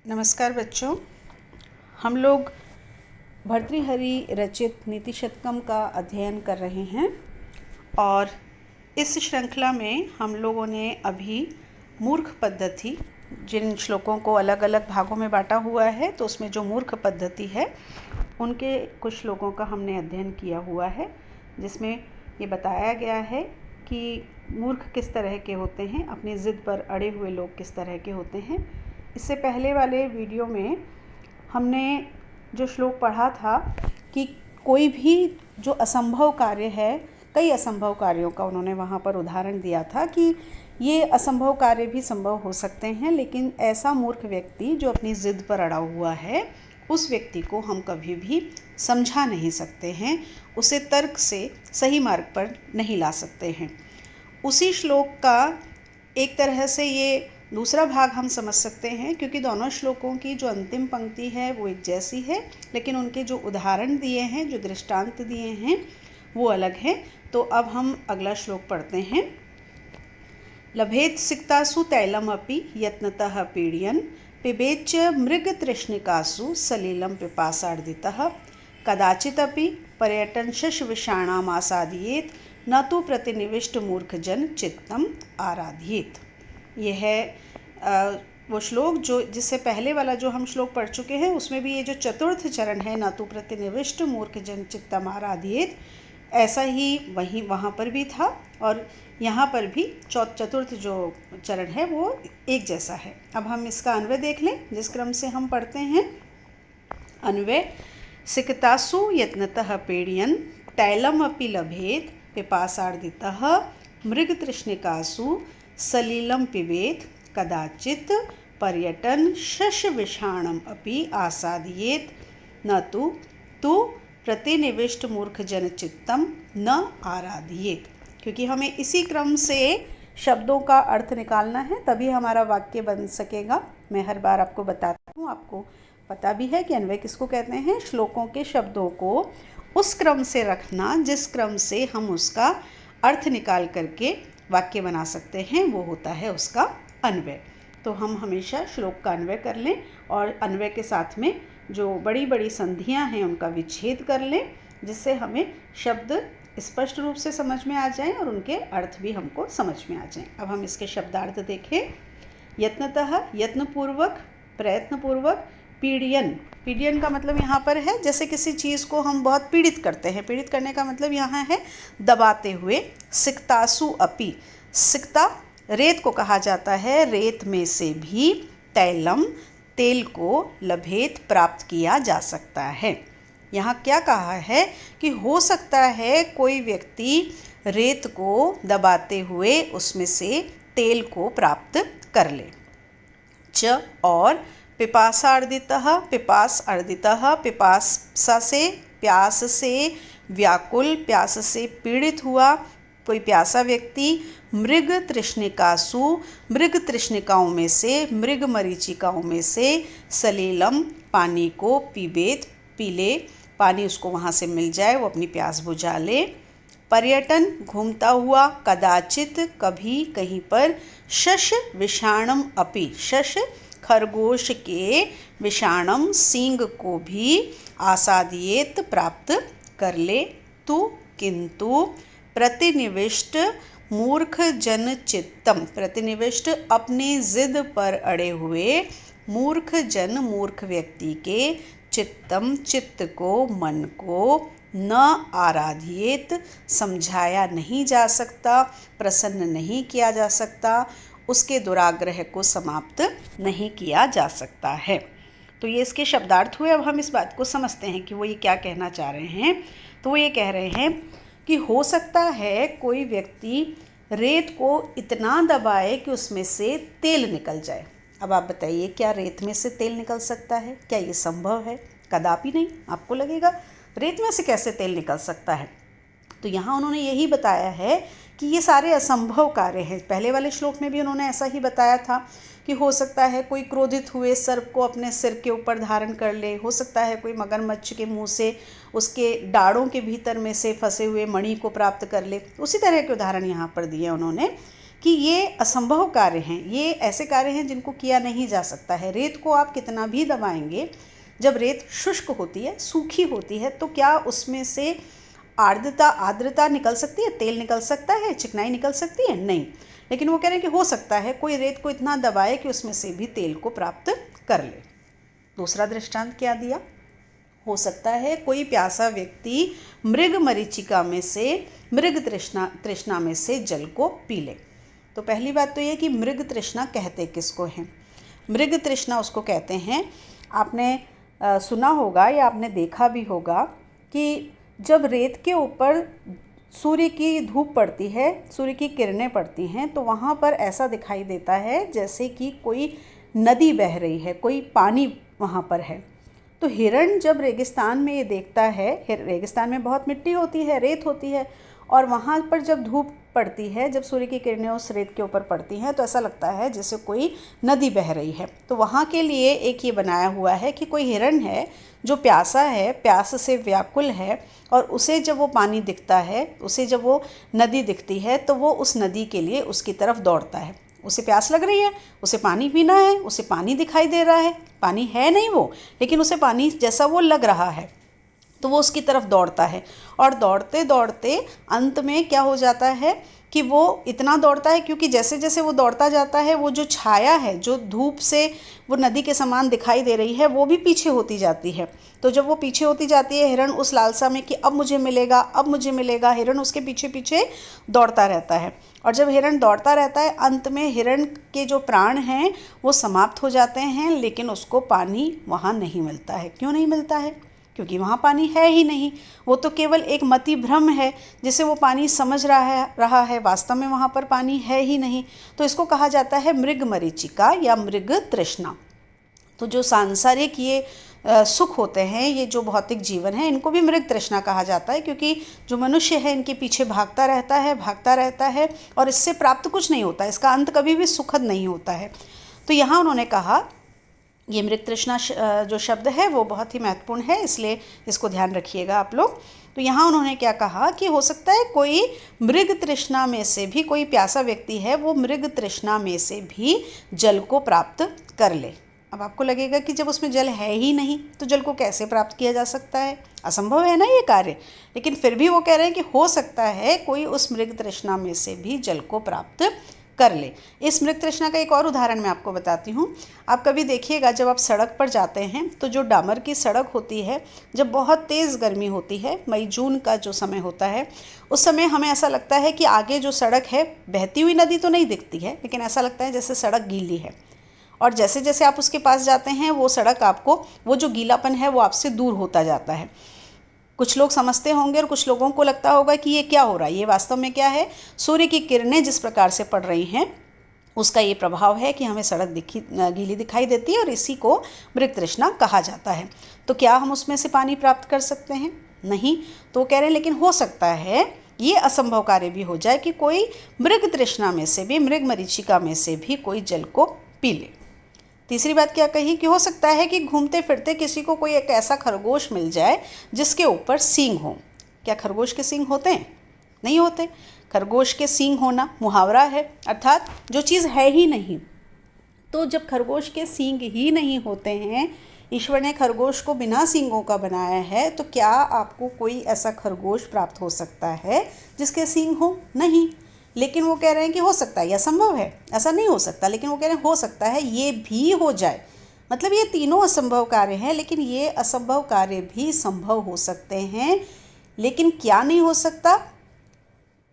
नमस्कार बच्चों। हम लोग भर्तृहरि रचित नीति शतकम का अध्ययन कर रहे हैं और इस श्रृंखला में हम लोगों ने अभी मूर्ख पद्धति, जिन श्लोकों को अलग अलग भागों में बांटा हुआ है, तो उसमें जो मूर्ख पद्धति है उनके कुछ श्लोकों का हमने अध्ययन किया हुआ है, जिसमें ये बताया गया है कि मूर्ख किस तरह के होते हैं, अपनी ज़िद पर अड़े हुए लोग किस तरह के होते हैं। इससे पहले वाले वीडियो में हमने जो श्लोक पढ़ा था कि कोई भी जो असंभव कार्य है, कई असंभव कार्यों का उन्होंने वहाँ पर उदाहरण दिया था कि ये असंभव कार्य भी संभव हो सकते हैं, लेकिन ऐसा मूर्ख व्यक्ति जो अपनी ज़िद पर अड़ा हुआ है, उस व्यक्ति को हम कभी भी समझा नहीं सकते हैं, उसे तर्क से सही मार्ग पर नहीं ला सकते हैं। उसी श्लोक का एक तरह से ये दूसरा भाग हम समझ सकते हैं, क्योंकि दोनों श्लोकों की जो अंतिम पंक्ति है वो एक जैसी है, लेकिन उनके जो उदाहरण दिए हैं, जो दृष्टांत दिए हैं, वो अलग हैं। तो अब हम अगला श्लोक पढ़ते हैं। लभेत सिक्तासु तैलमपि यत्नतः पीडयन् पिबेच्च मृगतृष्णिकासु सलिलं पिपासार्दितः कदाचिदपि पर्यटनशशविषाणामासादयेत् न तो प्रतिनिविष्ट मूर्खजन चित्तम आराध्येत। यह है वो श्लोक जो जिससे पहले वाला जो हम श्लोक पढ़ चुके हैं, उसमें भी ये जो चतुर्थ चरण है, न तो प्रतिनिविष्ट मूर्खजन चित्तम आराध्येत, ऐसा ही वहाँ पर भी था और यहाँ पर भी चतुर्थ जो चरण है वो एक जैसा है। अब हम इसका अन्वय देख लें, जिस क्रम से हम पढ़ते हैं। अन्वय: सिक्तासु यत्नतः पीडयन् तैलमपि लभेत पिपासार्दितः मृगतृष्णिकासु सलिलं पिबेत कदाचित् पर्यटन शशविषाणम् अपि आसादयेत् न तु प्रतिनिविष्ट मूर्खजन चित्तम न आराध्येत। क्योंकि हमें इसी क्रम से शब्दों का अर्थ निकालना है, तभी हमारा वाक्य बन सकेगा। मैं हर बार आपको बताती हूँ, आपको पता भी है कि अन्वय किसको कहते हैं। श्लोकों के शब्दों को उस क्रम से रखना जिस क्रम से हम उसका अर्थ निकाल करके वाक्य बना सकते हैं, वो होता है उसका अन्वय। तो हम हमेशा श्लोक का अन्वय कर लें और अन्वय के साथ में जो बड़ी बड़ी संधियां हैं उनका विच्छेद कर लें, जिससे हमें शब्द स्पष्ट रूप से समझ में आ जाएं और उनके अर्थ भी हमको समझ में आ जाएं। अब हम इसके शब्दार्थ देखें। यत्नतः, यत्नपूर्वक, प्रयत्नपूर्वक। पीडयन्, पीडयन् का मतलब यहाँ पर है जैसे किसी चीज़ को हम बहुत पीड़ित करते हैं। पीड़ित करने का मतलब यहाँ है दबाते हुए। सिक्तासु अपि, सिक्ता रेत को कहा जाता है, रेत में से भी तैलम तेल को लभेत प्राप्त किया जा सकता है। यहाँ क्या कहा है कि हो सकता है कोई व्यक्ति रेत को दबाते हुए उसमें से तेल को प्राप्त कर ले। च और पिपासार्दितः, पिपास अर्दितः, पिपासा से, प्यास से व्याकुल, प्यास से पीड़ित हुआ कोई प्यासा व्यक्ति। मृग तृष्णिकासु, मृग तृष्णिकाओं में से, मृग मरीचिकाओं में से, सलीलम पानी को, पीबेत पी ले, पानी उसको वहाँ से मिल जाए, वो अपनी प्यास बुझा ले। पर्यटन घूमता हुआ, कदाचित कभी कहीं पर, शश विषाणम अपि, शश खरगोश के, विषाणम सींग को भी, आसादयेत प्राप्त कर ले। तु किंतु प्रतिनिविष्ट मूर्ख जन चित्तम, प्रतिनिविष्ट अपनी जिद पर अड़े हुए मूर्ख जन, मूर्ख व्यक्ति के चित्तम चित्त को, मन को, न आराध्येत समझाया नहीं जा सकता, प्रसन्न नहीं किया जा सकता, उसके दुराग्रह को समाप्त नहीं किया जा सकता है। तो ये इसके शब्दार्थ हुए। अब हम इस बात को समझते हैं कि वो ये क्या कहना चाह रहे हैं। तो वो ये कह रहे हैं कि हो सकता है कोई व्यक्ति रेत को इतना दबाए कि उसमें से तेल निकल जाए। अब आप बताइए, क्या रेत में से तेल निकल सकता है? क्या ये संभव है? कदापि नहीं। आपको लगेगा रेत में से कैसे तेल निकल सकता है? तो यहाँ उन्होंने यही बताया है कि ये सारे असंभव कार्य हैं। पहले वाले श्लोक में भी उन्होंने ऐसा ही बताया था कि हो सकता है कोई क्रोधित हुए सर्प को अपने सिर के ऊपर धारण कर ले, हो सकता है कोई मगरमच्छ के मुंह से उसके डाढ़ों के भीतर में से फंसे हुए मणि को प्राप्त कर ले। उसी तरह के उदाहरण यहाँ पर दिए उन्होंने कि ये असंभव कार्य हैं, ये ऐसे कार्य हैं जिनको किया नहीं जा सकता है। रेत को आप कितना भी दबाएंगे, जब रेत शुष्क होती है, सूखी होती है, तो क्या उसमें से आर्द्रता निकल सकती है, तेल निकल सकता है, चिकनाई निकल सकती है? नहीं। लेकिन वो कह रहे हैं कि हो सकता है कोई रेत को इतना दबाए कि उसमें से भी तेल को प्राप्त कर ले। दूसरा दृष्टांत क्या दिया? हो सकता है कोई प्यासा व्यक्ति मृग मरीचिका में से, मृग तृष्णा में से जल को पी ले। तो पहली बात तो ये कि मृग तृष्णा कहते किसको हैं? मृग तृष्णा उसको कहते हैं, आपने सुना होगा या आपने देखा भी होगा कि जब रेत के ऊपर सूर्य की धूप पड़ती है, सूर्य की किरणें पड़ती हैं, तो वहाँ पर ऐसा दिखाई देता है जैसे कि कोई नदी बह रही है, कोई पानी वहाँ पर है। तो हिरण जब रेगिस्तान में ये देखता है, रेगिस्तान में बहुत मिट्टी होती है, रेत होती है, और वहाँ पर जब धूप पड़ती है, जब सूर्य की किरणें उस रेत के ऊपर पड़ती हैं, तो ऐसा लगता है जैसे कोई नदी बह रही है। तो वहाँ के लिए एक ये बनाया हुआ है कि कोई हिरण है जो प्यासा है, प्यास से व्याकुल है, और उसे जब वो पानी दिखता है, उसे जब वो नदी दिखती है, तो वो उस नदी के लिए उसकी तरफ दौड़ता है। उसे प्यास लग रही है, उसे पानी पीना है, उसे पानी दिखाई दे रहा है, पानी है नहीं वो, लेकिन उसे पानी जैसा वो लग रहा है, तो वो उसकी तरफ दौड़ता है। और दौड़ते दौड़ते अंत में क्या हो जाता है कि वो इतना दौड़ता है, क्योंकि जैसे जैसे वो दौड़ता जाता है, वो जो छाया है, जो धूप से वो नदी के समान दिखाई दे रही है, वो भी पीछे होती जाती है। तो जब वो पीछे होती जाती है, हिरण उस लालसा में कि अब मुझे मिलेगा, अब मुझे मिलेगा, हिरण उसके पीछे पीछे दौड़ता रहता है। और जब हिरण दौड़ता रहता है, अंत में हिरण के जो प्राण हैं वो समाप्त हो जाते हैं, लेकिन उसको पानी वहाँ नहीं मिलता है। क्यों नहीं मिलता है? क्योंकि वहाँ पानी है ही नहीं। वो तो केवल एक मति भ्रम है, जिसे वो पानी समझ रहा है, वास्तव में वहाँ पर पानी है ही नहीं। तो इसको कहा जाता है मृग मरीचिका या मृग तृष्णा। तो जो सांसारिक ये सुख होते हैं, ये जो भौतिक जीवन है, इनको भी मृग तृष्णा कहा जाता है, क्योंकि जो मनुष्य है इनके पीछे भागता रहता है और इससे प्राप्त कुछ नहीं होता, इसका अंत कभी भी सुखद नहीं होता है। तो यहाँ उन्होंने कहा, ये मृग तृष्णा जो शब्द है वो बहुत ही महत्वपूर्ण है, इसलिए इसको ध्यान रखिएगा आप लोग। तो यहाँ उन्होंने क्या कहा कि हो सकता है कोई मृग तृष्णा में से भी, कोई प्यासा व्यक्ति है, वो मृग तृष्णा में से भी जल को प्राप्त कर ले। अब आपको लगेगा कि जब उसमें जल है ही नहीं तो जल को कैसे प्राप्त किया जा सकता है? असंभव है ना ये कार्य। लेकिन फिर भी वो कह रहे हैं कि हो सकता है कोई उस मृग तृष्णा में से भी जल को प्राप्त कर ले। इस मृग तृष्णा का एक और उदाहरण मैं आपको बताती हूँ। आप कभी देखिएगा, जब आप सड़क पर जाते हैं तो जो डामर की सड़क होती है, जब बहुत तेज़ गर्मी होती है, मई जून का जो समय होता है, उस समय हमें ऐसा लगता है कि आगे जो सड़क है, बहती हुई नदी तो नहीं दिखती है, लेकिन ऐसा लगता है जैसे सड़क गीली है। और जैसे जैसे आप उसके पास जाते हैं, वो सड़क आपको, वो जो गीलापन है वो आपसे दूर होता जाता है। कुछ लोग समझते होंगे और कुछ लोगों को लगता होगा कि ये क्या हो रहा है, ये वास्तव में क्या है? सूर्य की किरणें जिस प्रकार से पड़ रही हैं, उसका ये प्रभाव है कि हमें सड़क गीली दिखाई देती है, और इसी को मृग तृष्णा कहा जाता है। तो क्या हम उसमें से पानी प्राप्त कर सकते हैं? नहीं। तो कह रहे हैं लेकिन हो सकता है ये असंभव कार्य भी हो जाए कि कोई मृग तृष्णा में से भी, मृग मरीचिका में से भी कोई जल को पी ले। तीसरी बात क्या कही कि हो सकता है कि घूमते फिरते किसी को कोई एक ऐसा खरगोश मिल जाए जिसके ऊपर सींग हो। क्या खरगोश के सींग होते हैं? नहीं होते। खरगोश के सींग होना मुहावरा है, अर्थात जो चीज़ है ही नहीं। तो जब खरगोश के सींग ही नहीं होते हैं, ईश्वर ने खरगोश को बिना सींगों का बनाया है, तो क्या आपको कोई ऐसा खरगोश प्राप्त हो सकता है जिसके सींग हो? नहीं। लेकिन वो कह रहे हैं कि हो सकता है, यह संभव है, ऐसा नहीं हो सकता, लेकिन वो कह रहे हैं हो सकता है ये भी हो जाए। मतलब ये तीनों असंभव कार्य हैं, लेकिन ये असंभव कार्य भी संभव हो सकते हैं। लेकिन क्या नहीं हो सकता?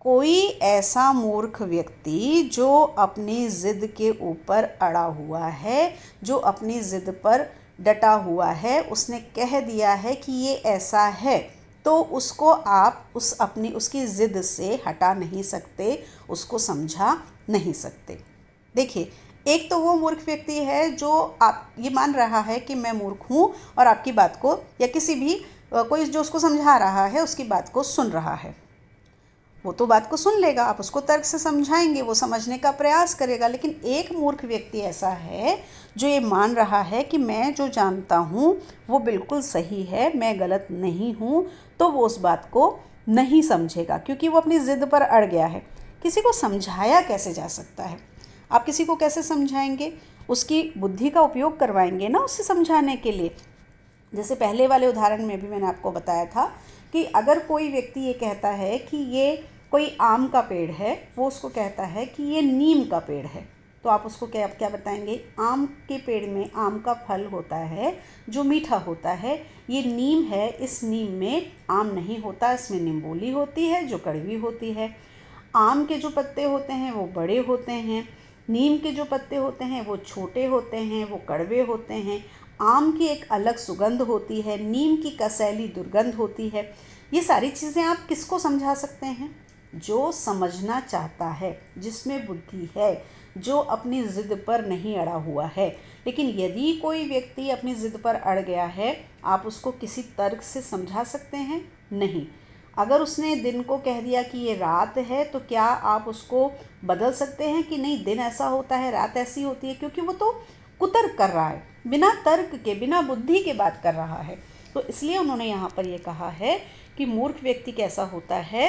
कोई ऐसा मूर्ख व्यक्ति जो अपनी ज़िद के ऊपर अड़ा हुआ है, जो अपनी ज़िद पर डटा हुआ है, उसने कह दिया है कि ये ऐसा है, तो उसको आप उसकी ज़िद से हटा नहीं सकते, उसको समझा नहीं सकते। देखिए, एक तो वो मूर्ख व्यक्ति है जो आप ये मान रहा है कि मैं मूर्ख हूँ, और आपकी बात को, या किसी भी कोई जो उसको समझा रहा है उसकी बात को सुन रहा है। वो तो बात को सुन लेगा, आप उसको तर्क से समझाएंगे, वो समझने का प्रयास करेगा। लेकिन एक मूर्ख व्यक्ति ऐसा है जो ये मान रहा है कि मैं जो जानता हूँ वो बिल्कुल सही है, मैं गलत नहीं हूँ, तो वो उस बात को नहीं समझेगा, क्योंकि वो अपनी ज़िद पर अड़ गया है। किसी को समझाया कैसे जा सकता है। आप किसी को कैसे समझाएंगे? उसकी बुद्धि का उपयोग करवाएंगे ना उससे समझाने के लिए। जैसे पहले वाले उदाहरण में भी मैंने आपको बताया था कि अगर कोई व्यक्ति ये कहता है कि ये कोई आम का पेड़ है, वो उसको कहता है कि ये नीम का पेड़ है, तो आप उसको क्या क्या बताएंगे? आम के पेड़ में आम का फल होता है जो मीठा होता है, ये नीम है, इस नीम में आम नहीं होता, इसमें निम्बोली होती है जो कड़वी होती है। आम के जो पत्ते होते हैं वो बड़े होते हैं, नीम के जो पत्ते होते हैं वो छोटे होते हैं, वो कड़वे होते हैं। आम की एक अलग सुगंध होती है, नीम की कसैली दुर्गंध होती है। ये सारी चीज़ें आप किसको समझा सकते हैं? जो समझना चाहता है, जिसमें बुद्धि है, जो अपनी ज़िद पर नहीं अड़ा हुआ है। लेकिन यदि कोई व्यक्ति अपनी ज़िद पर अड़ गया है, आप उसको किसी तर्क से समझा सकते हैं? नहीं। अगर उसने दिन को कह दिया कि ये रात है, तो क्या आप उसको बदल सकते हैं कि नहीं दिन ऐसा होता है, रात ऐसी होती है? क्योंकि वो तो कुतर्क कर रहा है, बिना तर्क के, बिना बुद्धि के बात कर रहा है। तो इसलिए उन्होंने यहाँ पर ये कहा है कि मूर्ख व्यक्ति कैसा होता है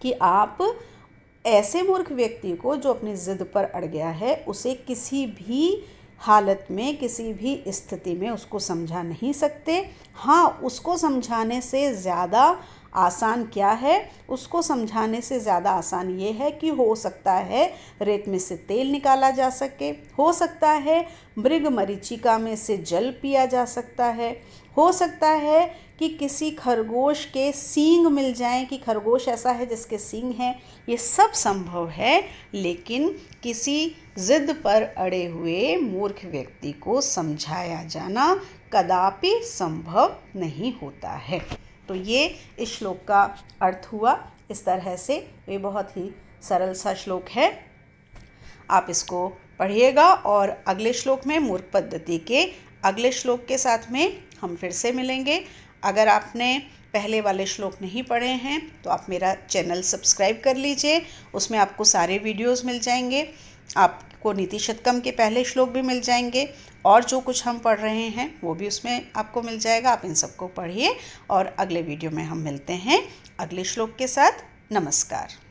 कि आप ऐसे मूर्ख व्यक्ति को जो अपनी ज़िद पर अड़ गया है, उसे किसी भी हालत में, किसी भी स्थिति में उसको समझा नहीं सकते। हाँ, उसको समझाने से ज़्यादा आसान क्या है? उसको समझाने से ज़्यादा आसान ये है कि हो सकता है रेत में से तेल निकाला जा सके, हो सकता है मृग मरीचिका में से जल पिया जा सकता है, हो सकता है कि किसी खरगोश के सींग मिल जाएं, कि खरगोश ऐसा है जिसके सींग हैं। ये सब संभव है, लेकिन किसी ज़िद पर अड़े हुए मूर्ख व्यक्ति को समझाया जाना कदापि संभव नहीं होता है। तो ये इस श्लोक का अर्थ हुआ इस तरह से। ये बहुत ही सरल सा श्लोक है, आप इसको पढ़िएगा और अगले श्लोक में मूर्ख पद्धति के अगले श्लोक के साथ में हम फिर से मिलेंगे। अगर आपने पहले वाले श्लोक नहीं पढ़े हैं तो आप मेरा चैनल सब्सक्राइब कर लीजिए, उसमें आपको सारे वीडियोस मिल जाएंगे, आपको नीति शतकम के पहले श्लोक भी मिल जाएंगे और जो कुछ हम पढ़ रहे हैं वो भी उसमें आपको मिल जाएगा। आप इन सबको पढ़िए और अगले वीडियो में हम मिलते हैं अगले श्लोक के साथ। नमस्कार।